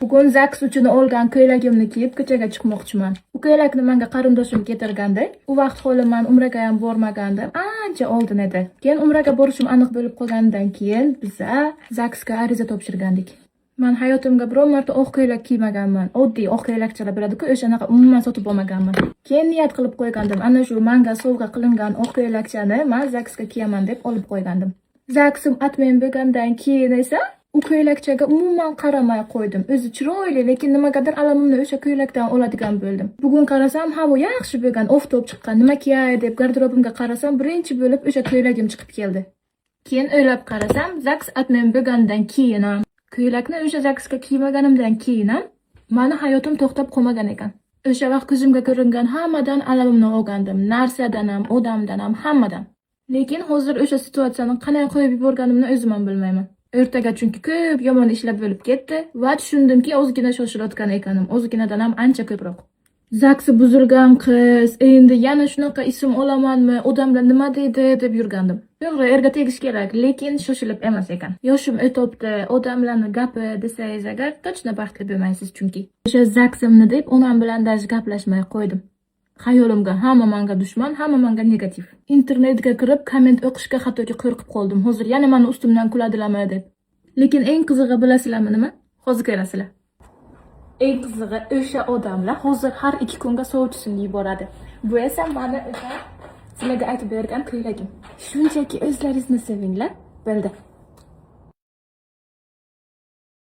Bugun ZAGS uchun olgan ko'ylagimni kiyib ko'chaga chiqmoqchiman. Bu ko'ylakni menga qarindoshim keltirgandi. U vaqt hali men umraga ham bormagandim. Ancha oldin edi. Keyin umraga borishim aniq bo'lib qolganidan keyin biza ZAGSga ariza topshirgandik. Men hayotimga biror marta oq ko'ylak kiymaganman. Oddiy oq ko'ylakchalar bo'ladi-ku, o'shanaqa umuman sotib olmaganman. Keyin niyat qilib qo'ygandim. Ana shu menga sovg'a qilingan oq ko'ylakchani men ZAGSga kiyaman deb olib qo'ygandim. ZAGSim atmen bo'lgandan keyin esa u ko'ylakchaga umuman qaramay qo'ydim. O'zi chiroyli, lekin nimagadir alamimni o'sha ko'ylakdan oladigan bo'ldim. Bugun qarasam, havo yaxshi bo'lgan, oftob chiqqan. Nima kiyay deb garderobimga qarasam, birinchi bo'lib o'sha ko'ylagim chiqib keldi. Keyin o'ylab qarasam, ZAGS atmen bo'lgandan keyin ham, ko'ylakni o'sha ZAGSga kiymaganimdan keyin ham meni hayotim to'xtab qolmagan ekan. O'sha vaqt ko'zimga ko'ringan hammadan alamimni olgandim. Narsadan ham, odamdan ham, hammadan. Lekin hozir o'sha situatsiyani qanday qo'yib yuborganimni o'zim ham bilmayman. Ertaga chunki ko'p yomon ishlar bo'lib ketdi va tushundimki, ozgina shoshilayotgan ekanim, ozginadan ham ancha ko'proq. ZAGSi buzilgan qiz, endi yana shunaqa ism olamanmi, odamlar nima deydi deb yurgandim. To'g'ri, erga tegish kerak, lekin shoshilib emas ekan. Yoshim o'tibdi, odamlarni gapi desangiz agar, точно baxtli bo'lmaysiz chunki. O'sha ZAGSimni deb onam bilan даже gaplashmay qo'ydim. Xayolimga hamma menga dushman, hamma menga negativ. Internetga kirib komment o'qishga hattoki qo'rqib qoldim. Hozir yana meni ustimdan kuladilarmi deb. Lekin eng qizig'i bilasizlarmi nima? Hozir ko'rasizlar. Eng qizig'i o'sha odamlar hozir har 2 kunga sovchisini yuboradi. Bu esa meni o'sha sizlarga aytib bergan ko'ylagim. Shunchaki o'zlaringizni sevinglar, bo'ldi.